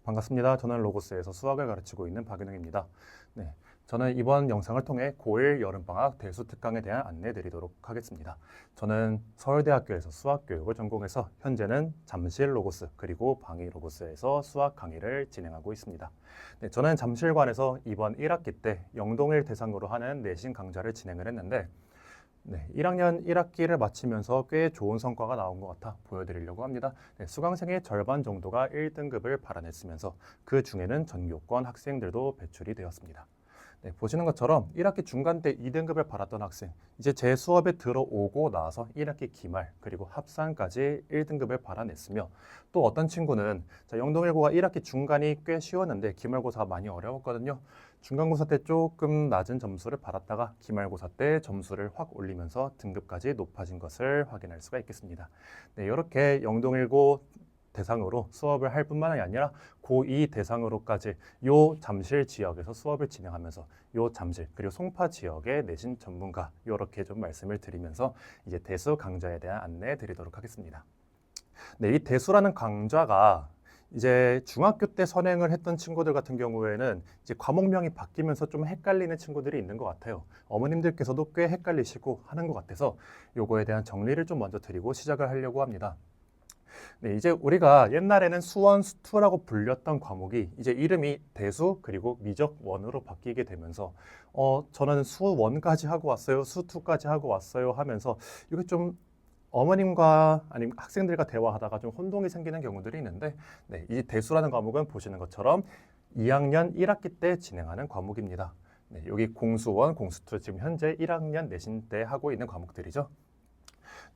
반갑습니다. 저는 로고스에서 수학을 가르치고 있는 박윤웅입니다. 네, 저는 이번 영상을 통해 고1 여름방학 대수 특강에 대한 안내 드리도록 하겠습니다. 저는 서울대학교에서 수학교육을 전공해서 현재는 잠실 로고스 그리고 방위 로고스에서 수학 강의를 진행하고 있습니다. 네, 저는 잠실관에서 이번 1학기 때 영동일 대상으로 하는 내신 강좌를 진행을 했는데 1학년 1학기를 마치면서 꽤 좋은 성과가 나온 것 같아 보여드리려고 합니다. 수강생의 절반 정도가 1등급을 발안했으면서 그 중에는 전교권 학생들도 배출이 되었습니다. 보시는 것처럼 1학기 중간 때 2등급을 받았던 학생, 이제 제 수업에 들어오고 나서 1학기 기말 그리고 합산까지 1등급을 받아냈으며, 또 어떤 친구는 영동일고가 1학기 중간이 꽤 쉬웠는데 기말고사가 많이 어려웠거든요. 중간고사 때 조금 낮은 점수를 받았다가 기말고사 때 점수를 확 올리면서 등급까지 높아진 것을 확인할 수가 있겠습니다. 이렇게 영동일고 대상으로 수업을 할 뿐만이 아니라 고2 대상으로까지 요 잠실 지역에서 수업을 진행하면서 요 잠실 그리고 송파 지역의 내신 전문가 이렇게 좀 말씀을 드리면서 이제 대수 강좌에 대한 안내 드리도록 하겠습니다. 이 대수라는 강좌가 이제 중학교 때 선행을 했던 친구들 같은 경우에는 이제 과목명이 바뀌면서 좀 헷갈리는 친구들이 있는 것 같아요. 어머님들께서도 꽤 헷갈리시고 하는 것 같아서 요거에 대한 정리를 좀 먼저 드리고 시작을 하려고 합니다. 이제 우리가 옛날에는 수원, 수투라고 불렸던 과목이 이제 이름이 대수 그리고 미적원으로 바뀌게 되면서 저는 수원까지 하고 왔어요, 수투까지 하고 왔어요 하면서 이게 좀 어머님과 아니면 학생들과 대화하다가 좀 혼동이 생기는 경우들이 있는데, 이 대수라는 과목은 보시는 것처럼 2학년 1학기 때 진행하는 과목입니다. 여기 공수원, 공수투 지금 현재 1학년 내신 때 하고 있는 과목들이죠.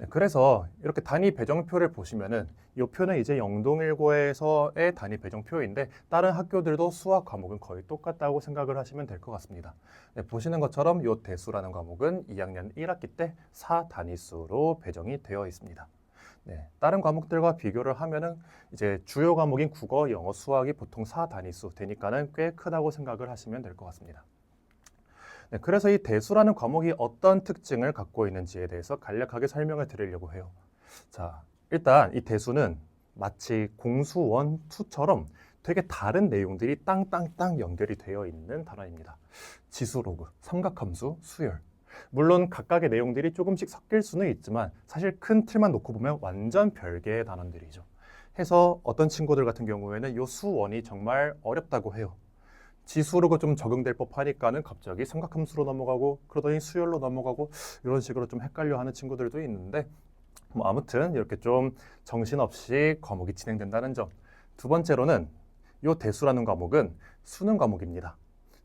그래서 이렇게 단위 배정표를 보시면은 이 표는 이제 영동일고에서의 단위 배정표인데 다른 학교들도 수학 과목은 거의 똑같다고 생각을 하시면 될 것 같습니다. 보시는 것처럼 이 대수라는 과목은 2학년 1학기 때 4단위수로 배정이 되어 있습니다. 다른 과목들과 비교를 하면은 이제 주요 과목인 국어, 영어, 수학이 보통 4단위수 되니까는 꽤 크다고 생각을 하시면 될 것 같습니다. 그래서 이 대수라는 과목이 어떤 특징을 갖고 있는지에 대해서 간략하게 설명을 드리려고 해요. 자, 일단 이 대수는 마치 공수원, 투처럼 되게 다른 내용들이 땅땅땅 연결이 되어 있는 단원입니다. 지수로그, 삼각함수, 수열. 물론 각각의 내용들이 조금씩 섞일 수는 있지만 사실 큰 틀만 놓고 보면 완전 별개의 단원들이죠. 해서 어떤 친구들 같은 경우에는 이 수원이 정말 어렵다고 해요. 지수로 좀 적응될 법하니까는 갑자기 삼각함수로 넘어가고 그러더니 수열로 넘어가고 이런 식으로 좀 헷갈려하는 친구들도 있는데, 아무튼 이렇게 좀 정신없이 과목이 진행된다는 점. 두 번째로는 이 대수라는 과목은 수능 과목입니다.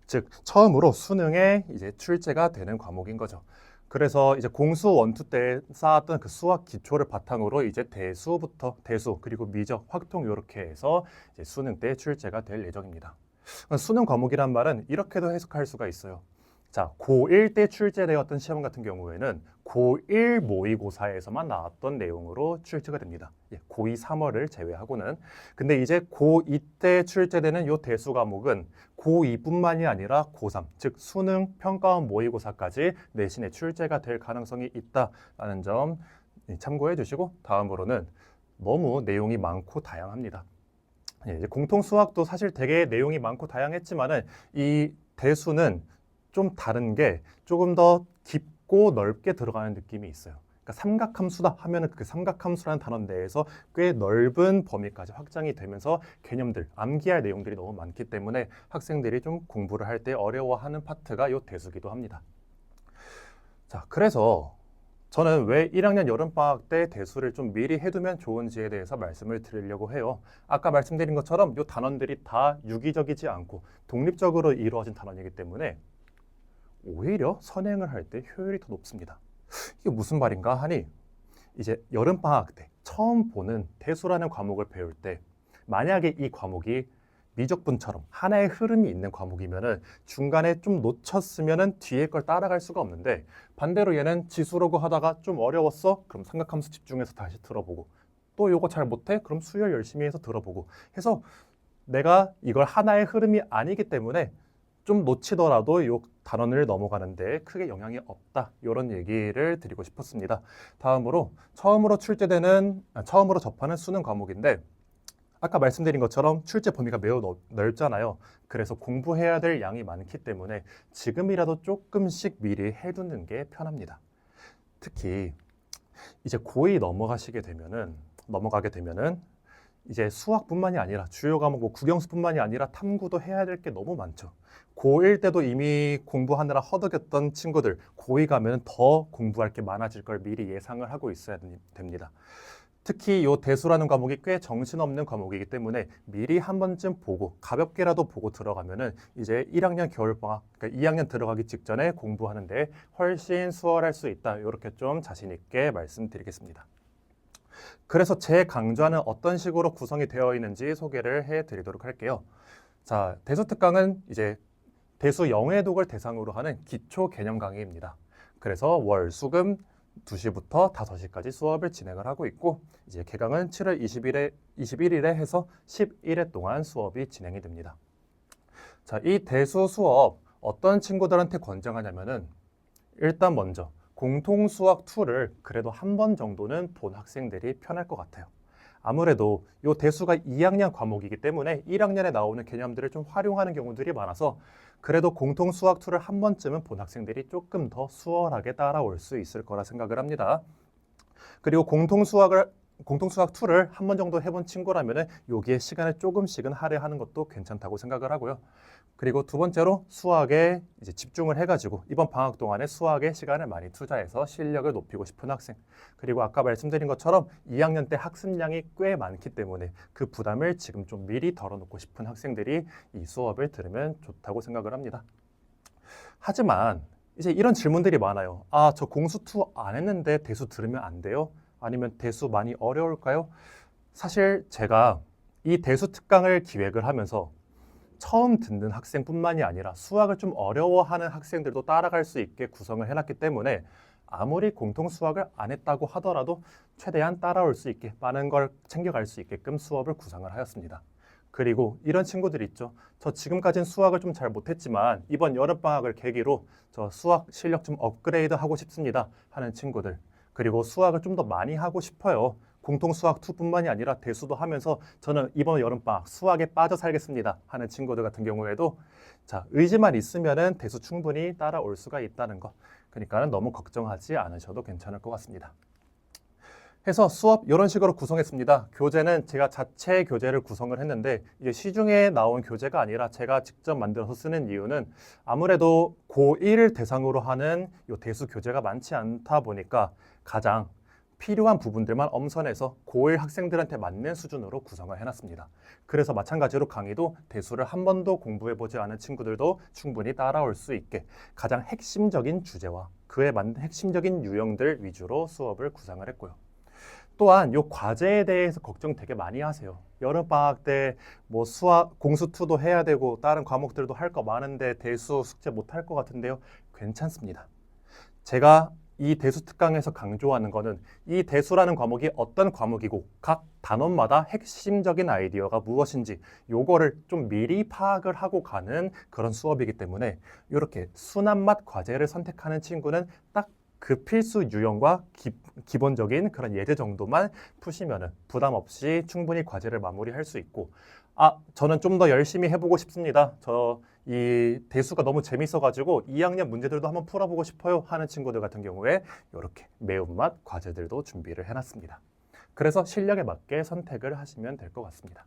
즉 처음으로 수능에 이제 출제가 되는 과목인 거죠. 그래서 이제 공수 원투 때 쌓았던 그 수학 기초를 바탕으로 이제 대수부터 대수 그리고 미적, 확통 이렇게 해서 이제 수능 때 출제가 될 예정입니다. 수능 과목이란 말은 이렇게도 해석할 수가 있어요. 자, 고1 때 출제되었던 시험 같은 경우에는 고1 모의고사에서만 나왔던 내용으로 출제가 됩니다. 고2 3월을 제외하고는. 근데 이제 고2 때 출제되는 이 대수 과목은 고2뿐만이 아니라 고3, 즉 수능, 평가원 모의고사까지 내신에 출제가 될 가능성이 있다라는 점 참고해 주시고, 다음으로는 너무 내용이 많고 다양합니다. 이제 공통 수학도 사실 되게 내용이 많고 다양했지만은 이 대수는 좀 다른 게 조금 더 깊고 넓게 들어가는 느낌이 있어요. 그러니까 삼각함수다 하면은 그 삼각함수라는 단원 내에서 꽤 넓은 범위까지 확장이 되면서 개념들, 암기할 내용들이 너무 많기 때문에 학생들이 좀 공부를 할 때 어려워하는 파트가 이 대수기도 합니다. 자, 그래서 저는 왜 1학년 여름방학 때 대수를 좀 미리 해두면 좋은지에 대해서 말씀을 드리려고 해요. 아까 말씀드린 것처럼 이 단원들이 다 유기적이지 않고 독립적으로 이루어진 단원이기 때문에 오히려 선행을 할 때 효율이 더 높습니다. 이게 무슨 말인가 하니, 이제 여름방학 때 처음 보는 대수라는 과목을 배울 때 만약에 이 과목이 미적분처럼 하나의 흐름이 있는 과목이면은 중간에 좀 놓쳤으면은 뒤에 걸 따라갈 수가 없는데, 반대로 얘는 지수로그 하다가 좀 어려웠어? 그럼 삼각함수 집중해서 다시 들어보고, 또 요거 잘 못해? 그럼 수열 열심히 해서 들어보고 해서 내가 이걸 하나의 흐름이 아니기 때문에 좀 놓치더라도 요 단원을 넘어가는데 크게 영향이 없다, 이런 얘기를 드리고 싶었습니다. 다음으로 처음으로 접하는 수능 과목인데, 아까 말씀드린 것처럼 출제 범위가 매우 넓잖아요. 그래서 공부해야 될 양이 많기 때문에 지금이라도 조금씩 미리 해두는 게 편합니다. 특히 이제 고2 넘어가게 되면은 이제 수학뿐만이 아니라 주요 과목 뭐 국영수뿐만이 아니라 탐구도 해야 될 게 너무 많죠. 고1 때도 이미 공부하느라 허덕였던 친구들 고2 가면 더 공부할 게 많아질 걸 미리 예상을 하고 있어야 됩니다. 특히 이 대수라는 과목이 꽤 정신없는 과목이기 때문에 미리 한 번쯤 보고 가볍게라도 보고 들어가면은 이제 1학년 겨울방학, 그러니까 2학년 들어가기 직전에 공부하는데 훨씬 수월할 수 있다. 이렇게 좀 자신 있게 말씀드리겠습니다. 그래서 제 강좌는 어떤 식으로 구성이 되어 있는지 소개를 해드리도록 할게요. 자, 대수특강은 이제 대수 영해독을 대상으로 하는 기초 개념 강의입니다. 그래서 월, 수금 2시부터 5시까지 수업을 진행을 하고 있고 이제 개강은 7월 21일에 해서 11회 동안 수업이 진행이 됩니다. 자, 이 대수 수업 어떤 친구들한테 권장하냐면은 일단 먼저 공통수학 2를 그래도 한 번 정도는 본 학생들이 편할 것 같아요. 아무래도 이 대수가 2학년 과목이기 때문에 1학년에 나오는 개념들을 좀 활용하는 경우들이 많아서 그래도 공통수학 2를 한 번쯤은 본 학생들이 조금 더 수월하게 따라올 수 있을 거라 생각을 합니다. 그리고 공통수학 2를 한 번 정도 해본 친구라면은 여기에 시간을 조금씩은 할애하는 것도 괜찮다고 생각을 하고요. 그리고 두 번째로 수학에 이제 집중을 해가지고 이번 방학 동안에 수학에 시간을 많이 투자해서 실력을 높이고 싶은 학생. 그리고 아까 말씀드린 것처럼 2학년 때 학습량이 꽤 많기 때문에 그 부담을 지금 좀 미리 덜어놓고 싶은 학생들이 이 수업을 들으면 좋다고 생각을 합니다. 하지만 이제 이런 질문들이 많아요. 아, 저 공수2 안 했는데 대수 들으면 안 돼요? 아니면 대수 많이 어려울까요? 사실 제가 이 대수 특강을 기획을 하면서 처음 듣는 학생뿐만이 아니라 수학을 좀 어려워하는 학생들도 따라갈 수 있게 구성을 해놨기 때문에 아무리 공통 수학을 안 했다고 하더라도 최대한 따라올 수 있게 많은 걸 챙겨갈 수 있게끔 수업을 구성을 하였습니다. 그리고 이런 친구들이 있죠. 저 지금까지는 수학을 좀 잘 못했지만 이번 여름방학을 계기로 저 수학 실력 좀 업그레이드 하고 싶습니다 하는 친구들. 그리고 수학을 좀 더 많이 하고 싶어요. 공통수학 2뿐만이 아니라 대수도 하면서 저는 이번 여름방학 수학에 빠져 살겠습니다 하는 친구들 같은 경우에도 자, 의지만 있으면은 대수 충분히 따라올 수가 있다는 거. 그러니까 너무 걱정하지 않으셔도 괜찮을 것 같습니다. 해서 수업 이런 식으로 구성했습니다. 교재는 제가 자체 교재를 구성을 했는데 이게 시중에 나온 교재가 아니라 제가 직접 만들어서 쓰는 이유는 아무래도 고1을 대상으로 하는 이 대수 교재가 많지 않다 보니까 가장 필요한 부분들만 엄선해서 고1 학생들한테 맞는 수준으로 구성을 해놨습니다. 그래서 마찬가지로 강의도 대수를 한 번도 공부해보지 않은 친구들도 충분히 따라올 수 있게 가장 핵심적인 주제와 그에 맞는 핵심적인 유형들 위주로 수업을 구성을 했고요. 또한 이 과제에 대해서 걱정 되게 많이 하세요. 여름방학 때 뭐 수학, 공수2도 해야 되고 다른 과목들도 할 거 많은데 대수 숙제 못 할 것 같은데요. 괜찮습니다. 제가 이 대수 특강에서 강조하는 거는 이 대수라는 과목이 어떤 과목이고 각 단원마다 핵심적인 아이디어가 무엇인지 요거를 좀 미리 파악을 하고 가는 그런 수업이기 때문에 이렇게 순한 맛 과제를 선택하는 친구는 딱 그 필수 유형과 기본적인 그런 예제 정도만 푸시면은 부담 없이 충분히 과제를 마무리할 수 있고 아, 저는 좀 더 열심히 해보고 싶습니다. 저 이 대수가 너무 재밌어가지고 2학년 문제들도 한번 풀어보고 싶어요 하는 친구들 같은 경우에 이렇게 매운맛 과제들도 준비를 해놨습니다. 그래서 실력에 맞게 선택을 하시면 될 것 같습니다.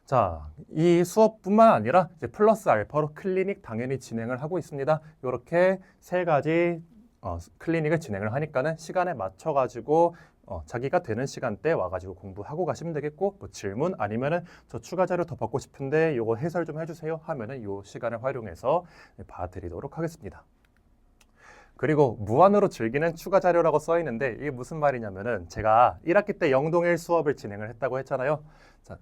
자, 이 수업뿐만 아니라 이제 플러스 알파로 클리닉 당연히 진행을 하고 있습니다. 이렇게 세 가지 클리닉을 진행을 하니까는 시간에 맞춰가지고 자기가 되는 시간대 와가지고 공부하고 가시면 되겠고 뭐 질문 아니면은 저 추가 자료 더 받고 싶은데 요거 해설 좀 해주세요 하면은 요 시간을 활용해서 봐드리도록 하겠습니다. 그리고 무한으로 즐기는 추가 자료라고 써 있는데 이게 무슨 말이냐면은 제가 1학기 때 영동일 수업을 진행을 했다고 했잖아요. 자,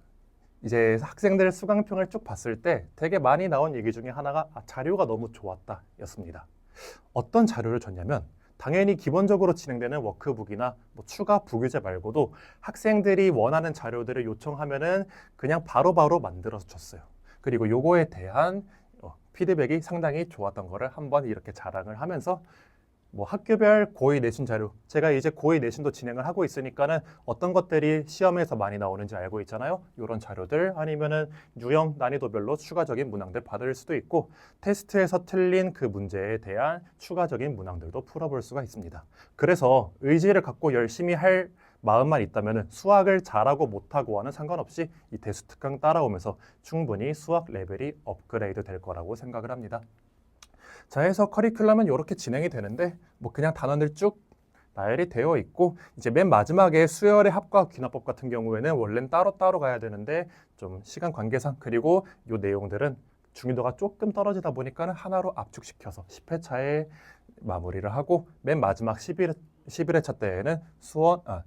이제 학생들 수강평을 쭉 봤을 때 되게 많이 나온 얘기 중에 하나가 자료가 너무 좋았다 였습니다. 어떤 자료를 줬냐면 당연히 기본적으로 진행되는 워크북이나 뭐 추가 부교재 말고도 학생들이 원하는 자료들을 요청하면은 그냥 바로바로 만들어서 줬어요. 그리고 요거에 대한 피드백이 상당히 좋았던 거를 한번 이렇게 자랑을 하면서 뭐 학교별 고의 내신 자료, 제가 이제 고의 내신도 진행을 하고 있으니까는 어떤 것들이 시험에서 많이 나오는지 알고 있잖아요. 이런 자료들 아니면은 유형 난이도별로 추가적인 문항들 받을 수도 있고 테스트에서 틀린 그 문제에 대한 추가적인 문항들도 풀어볼 수가 있습니다. 그래서 의지를 갖고 열심히 할 마음만 있다면은 수학을 잘하고 못하고와는 상관없이 이 대수 특강 따라오면서 충분히 수학 레벨이 업그레이드 될 거라고 생각을 합니다. 자, 해서 커리큘럼은 이렇게 진행이 되는데 뭐 그냥 단원들 쭉 나열이 되어 있고 이제 맨 마지막에 수열의 합과 귀납법 같은 경우에는 원래는 따로따로 가야 되는데 좀 시간 관계상 그리고 이 내용들은 중요도가 조금 떨어지다 보니까는 하나로 압축시켜서 10회차에 마무리를 하고 맨 마지막 11회차 때에는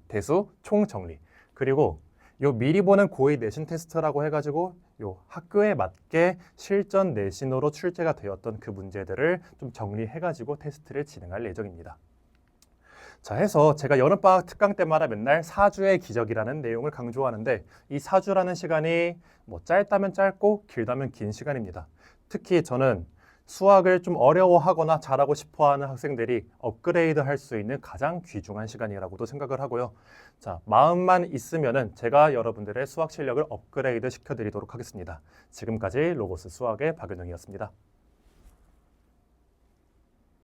대수 총정리 그리고 요 미리 보는 고의 내신 테스트라고 해가지고 요 학교에 맞게 실전 내신으로 출제가 되었던 그 문제들을 좀 정리해가지고 테스트를 진행할 예정입니다. 자, 해서 제가 여름방학 특강 때마다 맨날 사주의 기적이라는 내용을 강조하는데 이 사주라는 시간이 뭐 짧다면 짧고 길다면 긴 시간입니다. 특히 저는 수학을 좀 어려워하거나 잘하고 싶어하는 학생들이 업그레이드 할 수 있는 가장 귀중한 시간이라고도 생각을 하고요. 자, 마음만 있으면은 제가 여러분들의 수학 실력을 업그레이드 시켜드리도록 하겠습니다. 지금까지 로고스 수학의 박은영이었습니다.